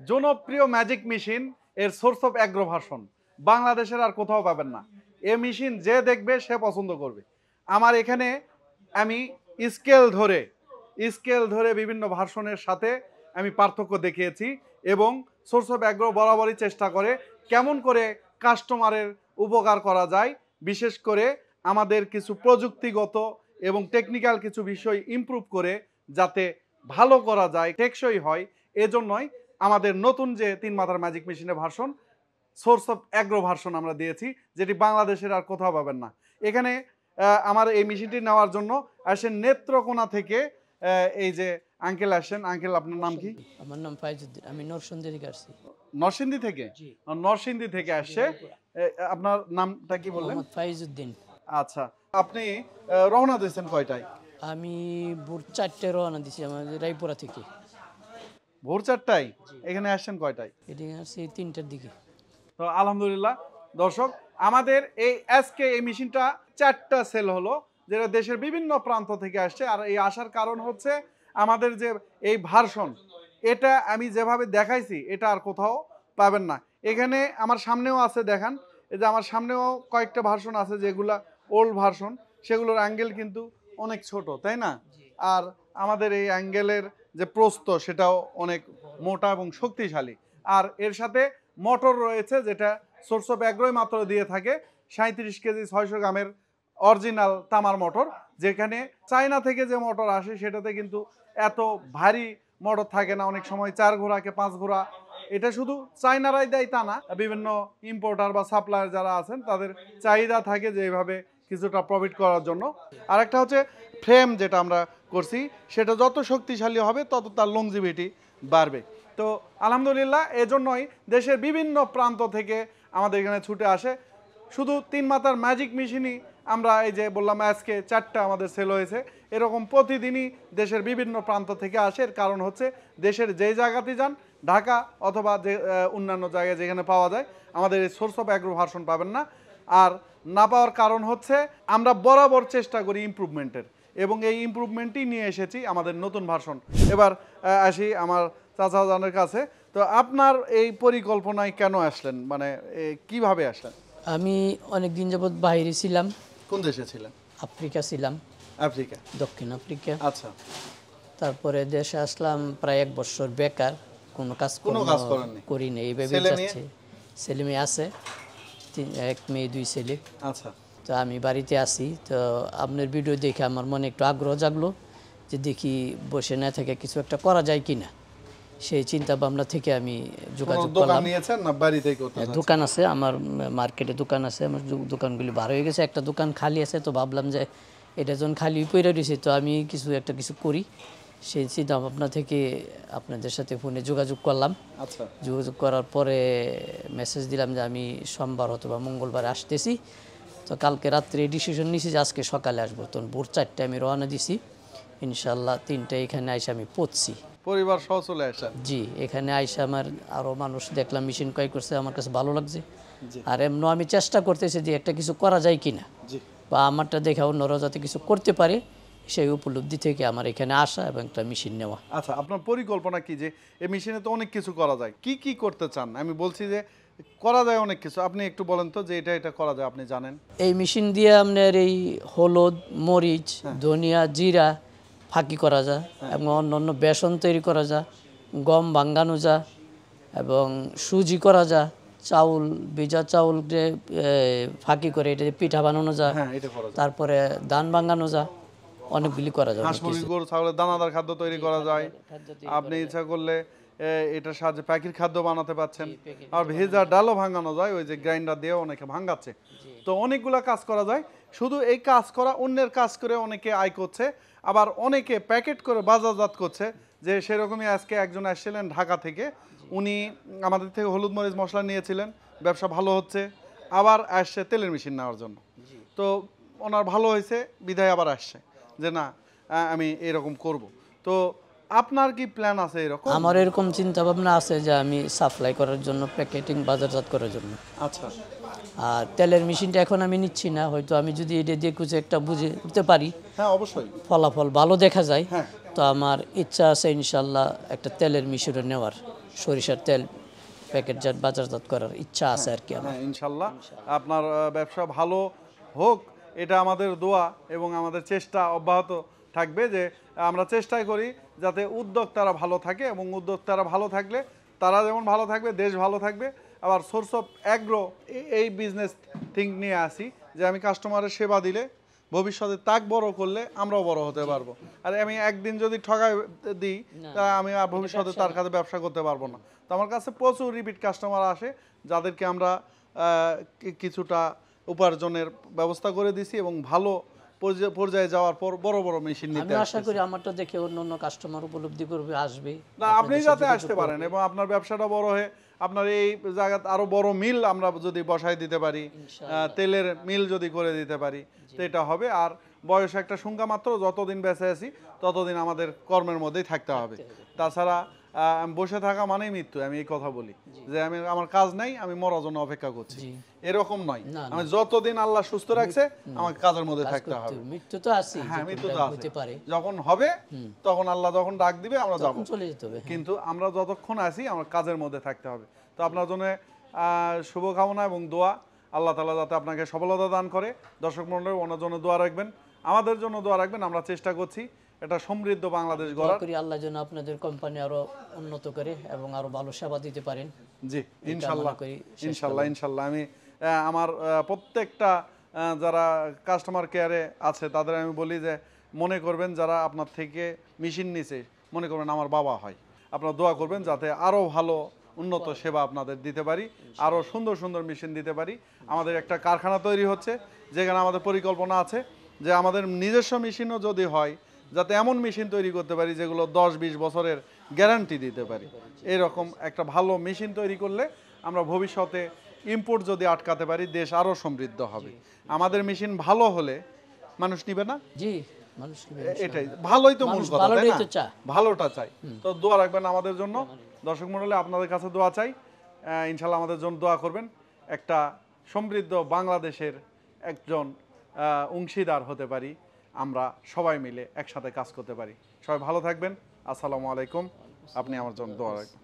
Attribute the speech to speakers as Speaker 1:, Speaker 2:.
Speaker 1: জনপ্রিয় magic machine এর source of agro version বাংলাদেশের আর কোথাও পাবেন না। এ মেশিন যে দেখবে সে পছন্দ করবে। আমার এখানে আমি স্কেল ধরে বিভিন্ন ভার্সনের সাথে আমি পার্থক্য দেখিয়েছি এবং সোর্স অফ অ্যাগ্রো বরাবরই চেষ্টা করে কেমন করে কাস্টমারের উপকার করা যায়, বিশেষ করে আমাদের কিছু প্রযুক্তিগত এবং টেকনিক্যাল কিছু বিষয় ইমপ্রুভ করে যাতে ভালো করা যায়, টেকসই হয়। এজন্যই আমাদের নতুন যে 3 মাথার ম্যাজিক মেশিনের version source of agro version আমরা দিয়েছি, যেটি বাংলাদেশের আর কোথাও পাবেন না। এখানে আমার এই মেশিনটি নেওয়ার জন্য আসেন নেত্রকোনা থেকে এই যে আঙ্কেল আসেন। আঙ্কেল, আপনার নাম কি?
Speaker 2: আমার নাম ফাইজউদ্দিন, আমি নরসিংদী থেকে আসছি।
Speaker 1: নরসিংদী থেকে? নরসিংদী থেকে আসছে। আপনার নামটা কি বললেন?
Speaker 2: মোহাম্মদ ফাইজউদ্দিন।
Speaker 1: আচ্ছা, আপনি রওনা দিয়েছেন কয়টায়?
Speaker 2: আমি ভোর 4টায় রওনা দিছি আমাদের রায়পুরা থেকে।
Speaker 1: ভোর 4টায়? এখানে আসছেন কয়টায়?
Speaker 2: এদিকে আসছি 3টার দিকে।
Speaker 1: তো আলহামদুলিল্লাহ দর্শক, আমাদের এই মেশিনটা 4টা সেল হলো, যেটা দেশের বিভিন্ন প্রান্ত থেকে আসছে। আর এই আসার কারণ হচ্ছে আমাদের যে এই ভার্সন, এটা আমি যেভাবে দেখাইছি এটা আর কোথাও পাবেন না। এখানে আমার সামনেও আছে, দেখান। এই যে আমার সামনেও কয়েকটা ভার্সন আছে যেগুলা ওল্ড ভার্সন, সেগুলোর অ্যাঙ্গেল কিন্তু অনেক ছোট, তাই না? আর আমাদের এই অ্যাঙ্গেলের যে প্রস্থ সেটাও অনেক মোটা এবং শক্তিশালী। আর এর সাথে মোটর রয়েছে, যেটা সোর্স অফ অ্যাগ্রোই মাত্র দিয়ে থাকে 37 কেজি 600 গ্রামের অরিজিনাল তামার মোটর। যেখানে চায়না থেকে যে মোটর আসে সেটাতে কিন্তু এত ভারী মোটর থাকে না, অনেক সময় 4 ঘোড়াকে 5 ঘোড়া। এটা শুধু চায়নারাই দেয় তা না, বিভিন্ন ইম্পোর্টার বা সাপ্লায়ার যারা আছেন তাদের চাহিদা থাকে যে এইভাবে কিছুটা প্রফিট করার জন্য। আরেকটা হচ্ছে ফ্রেম, যেটা আমরা করছি সেটা যত শক্তিশালী হবে তত তার লংজিভিটি বাড়বে। তো আলহামদুলিল্লাহ, এজন্যই দেশের বিভিন্ন প্রান্ত থেকে আমাদের এখানে ছুটে আসে। শুধু 3 মাথার ম্যাজিক মেশিনই আমরা এই যে বললাম আজকে 4টা আমাদের সেল হয়েছে, এরকম প্রতিদিনই দেশের বিভিন্ন প্রান্ত থেকে আসে। এর কারণ হচ্ছে দেশের যেই জায়গাতে যান, ঢাকা অথবা যে অন্যান্য জায়গায় যেখানে পাওয়া যায়, আমাদের এই সোর্স অফ অ্যাগ্রো ভার্সন পাবেন না। আর না পাওয়ার কারণ হচ্ছে আমরা বরাবর চেষ্টা করি ইমপ্রুভমেন্টের, এবং এই ইমপ্রুভমেন্টই নিয়ে এসেছি আমাদের নতুন ভার্সন। এবার আসি আমার চাচা জানের কাছে। তো আপনার এই পরিকল্পনায় কেন আসলেন, মানে কিভাবে আসলেন?
Speaker 2: আমি অনেক দিন যাবত বাইরে ছিলাম।
Speaker 1: কোন দেশে ছিলেন?
Speaker 2: আফ্রিকা ছিলাম।
Speaker 1: আফ্রিকা?
Speaker 2: দক্ষিণ আফ্রিকা।
Speaker 1: আচ্ছা।
Speaker 2: তারপরে দেশে আসলাম প্রায় 1 বছর, বেকার, কোনো কাজ করি না, এইভাবে যাচ্ছে। ছেলে মেয়ে আছে, 1 মেয়ে 2 ছেলে।
Speaker 1: আচ্ছা।
Speaker 2: তো আমি বাড়িতে আসি, তো আপনার ভিডিও দেখে আমার মনে একটু আগ্রহ জাগলো যে দেখি বসে না থেকে কিছু একটা করা যায় কিনা। সেই চিন্তা ভাবনা থেকে আমি যোগাযোগ করলাম। দোকান আছে আমার, মার্কেটে দোকান আছে আমার, দোকানগুলি বার হয়ে গেছে, একটা দোকান খালি আছে। তো ভাবলাম যে এটা যখন খালি পড়ে রয়েছে তো আমি কিছু করি। সেই চিন্তা ভাবনা থেকে আপনাদের সাথে ফোনে যোগাযোগ করলাম।
Speaker 1: আচ্ছা।
Speaker 2: যোগাযোগ করার পরে মেসেজ দিলাম যে আমি সোমবার অথবা মঙ্গলবার আসতেছি। তো কালকে রাত্রে ডিসিশন নিয়েছি যে আজকে সকালে আসবো। তখন ভোর 4টায় আমি রওনা দিছি। ইনশাল্লাহ 3টায় এখানে আইসা আমি পৌঁছছি।
Speaker 1: পরিবার সহ চলে আসেন?
Speaker 2: জি, এখানে আইসা আমার আরও মানুষ দেখলাম মেশিন ক্রয় করছে, আমার কাছে ভালো লাগছে। আর এমন আমি চেষ্টা করতেছি যে একটা কিছু করা যায় কিনা, বা আমারটা দেখে অন্যরা যাতে কিছু করতে পারে, সেই উপলব্ধি থেকে আমার এখানে আসা এবং একটা মেশিন নেওয়া।
Speaker 1: আচ্ছা, আপনার পরিকল্পনা কি? যে এই মেশিনে তো অনেক কিছু করা যায়, কি কি করতে চান? আমি বলছি যে করা যায় অনেক কিছু, আপনি একটু বলেন তো যে এটা করা যায়, আপনি জানেন।
Speaker 2: এই মেশিন দিয়ে আপনার এই হলুদ, মরিচ, ধনিয়া, জিরা ফাঁকি করা যায়, এবং অন্য বেসন তৈরি করা যায়, গম ভাঙ্গানো যায়, এবং সুজি করা যায়, চাউল, ভেজা চাউলকে ফাঁকি করে এটা পিঠা বানানো যায়। তারপরে ধান ভাঙ্গানো যায়, অনেকগুলি করা যায়।
Speaker 1: হাঁস মুরগি গরু ছাগলের দানাদার খাদ্য তৈরি করা যায়। আপনি ইচ্ছা করলে এটার সাহায্যে প্যাকেট খাদ্য বানাতে পারছেন। আর ভেজা ডালও ভাঙানো যায়, ওই যে গ্রাইন্ডার দিয়ে অনেকে ভাঙাচ্ছে। তো অনেকগুলা কাজ করা যায়। শুধু এই কাজ করা, অন্যের কাজ করে অনেকে আয় করছে, আবার অনেকে প্যাকেট করে বাজারজাত করছে। যে সেরকমই আজকে একজন আসছিলেন ঢাকা থেকে, উনি আমাদের থেকে হলুদ মরিচ মশলা নিয়েছিলেন, ব্যবসা ভালো হচ্ছে। আবার আসছে তেলের মেশিন নেওয়ার জন্য। তো ওনার ভালো হয়েছে বিধায় আবার আসছে যে না আমি এরকম করব। তো আপনার কি প্ল্যান আছে এরকম?
Speaker 2: আমার এরকম চিন্তা ভাবনা আছে যে আমি সাপ্লাই করার জন্য, প্যাকেটিং বাজারজাত করার জন্য।
Speaker 1: আচ্ছা।
Speaker 2: আর তেলের মেশিনটা এখন আমি নিচ্ছি না, হয়তো আমি যদি এটা দিয়ে কিছু একটা বুঝে উঠতে পারি,
Speaker 1: হ্যাঁ অবশ্যই
Speaker 2: ফলাফল ভালো দেখা যায়, তো আমার ইচ্ছা আছে ইনশাল্লাহ একটা তেলের মেশিনও নেওয়ার। সরিষার তেল প্যাকেটজাত বাজারজাত করার ইচ্ছা আছে আর কি আমার।
Speaker 1: হ্যাঁ ইনশাল্লাহ আপনার ব্যবসা ভালো হোক, এটা আমাদের দোয়া এবং আমাদের চেষ্টা অব্যাহত থাকবে যে আমরা চেষ্টাই করি যাতে উদ্যোক্তারা ভালো থাকে, এবং উদ্যোক্তারা ভালো থাকলে তারা যেমন ভালো থাকবে, দেশ ভালো থাকবে। আবার সোর্স অফ অ্যাগ্রো এই বিজনেস থিঙ্ক নিয়ে আসি যে আমি কাস্টমারের সেবা দিলে ভবিষ্যতে তাক বড় করলে আমরাও বড় হতে পারবো। আর আমি একদিন যদি ঠগাই দিই তা আমি আর ভবিষ্যতে তার কাছে ব্যবসা করতে পারবো না। তো আমার কাছে প্রচুর রিপিট কাস্টমার আসে যাদেরকে আমরা কিছুটা উপার্জনের ব্যবস্থা করে দিছি, এবং ভালো পর্যায়ে যাওয়ার পর বড় বড় মেশিন নিতে
Speaker 2: আমি আশা করি আমারটা দেখে অন্য কাস্টমার উপলব্ধি করবে, আসবে।
Speaker 1: না আপনি যাতে আসতে পারেন এবং আপনার ব্যবসাটা বড় হয়ে আপনার এই জায়গাতে আরো বড় মিল আমরা যদি বসাই দিতে পারি, তেলের মিল যদি করে দিতে পারি, তো এটা হবে। আর বয়স একটা সংখ্যা মাত্র, যতদিন বেঁচে আছি ততদিন আমাদের কর্মের মধ্যেই থাকতে হবে। তাছাড়া বসে থাকা মানেই মৃত্যু। আমি এই কথা বলি যে আমার কাজ নাই, আমি মরার জন্য অপেক্ষা করছি, এরকম নয়। আমি যতদিন আল্লাহ সুস্থ রাখছে আমাকে কাজের মধ্যে থাকতে হবে।
Speaker 2: মৃত্যু তো আছে,
Speaker 1: হ্যাঁ মৃত্যু তো
Speaker 2: হতে পারে,
Speaker 1: যখন হবে তখন আল্লাহ যখন ডাক দিবে আমরা যাব,
Speaker 2: চলে যেতে হবে।
Speaker 1: কিন্তু আমরা যতক্ষণ আছি আমার কাজের মধ্যে থাকতে হবে। তো আপনার জন্য শুভকামনা এবং দোয়া, আল্লাহ তাআলা যাতে আপনাকে সফলতা দান করে। দর্শক মণ্ডলী ওনার জন্য দোয়া রাখবেন, আমাদের জন্য দোয়া রাখবেন। আমরা চেষ্টা করছি এটা সমৃদ্ধ বাংলাদেশ গড়ার।
Speaker 2: করি আল্লাহ যেন আপনাদের কোম্পানি আরো উন্নত করে এবং আরো ভালো সেবা দিতে পারেন।
Speaker 1: জি ইনশাল্লাহ ইনশাল্লাহ ইনশাল্লাহ। আমি আমার প্রত্যেকটা যারা কাস্টমার কেয়ারে আছে তাদের আমি বলি যে মনে করবেন যারা আপনার থেকে মেশিন নিছে মনে করবেন আমার বাবা হয়, আপনারা দোয়া করবেন যাতে আরো ভালো উন্নত সেবা আপনাদের দিতে পারি, আরো সুন্দর সুন্দর মেশিন দিতে পারি। আমাদের একটা কারখানা তৈরি হচ্ছে যেখানে আমাদের পরিকল্পনা আছে যে আমাদের নিজস্ব মেশিনও যদি হয় যাতে এমন মেশিন তৈরি করতে পারি যেগুলো 10-20 বছরের গ্যারান্টি দিতে পারি। এরকম একটা ভালো মেশিন তৈরি করলে আমরা ভবিষ্যতে ইম্পোর্ট যদি আটকাতে পারি দেশ আরো সমৃদ্ধ হবে। আমাদের মেশিন ভালো হলে মানুষ নিবে না?
Speaker 2: জি মানুষ
Speaker 1: এটাই ভালোই তো মূল কথা, তাই
Speaker 2: তো
Speaker 1: না? ভালোটা চাই। তো দোয়া রাখবেন আমাদের জন্য। দর্শক মণ্ডলী আপনাদের কাছে দোয়া চাই, ইনশাল্লাহ আমাদের জন্য দোয়া করবেন। একটা সমৃদ্ধ বাংলাদেশের একজন অংশীদার হতে পারি, আমরা সবাই মিলে একসাথে কাজ করতে পারি। সবাই ভালো থাকবেন। আসসালামু আলাইকুম। আপনি আমার জন্য দোয়া রাখবেন।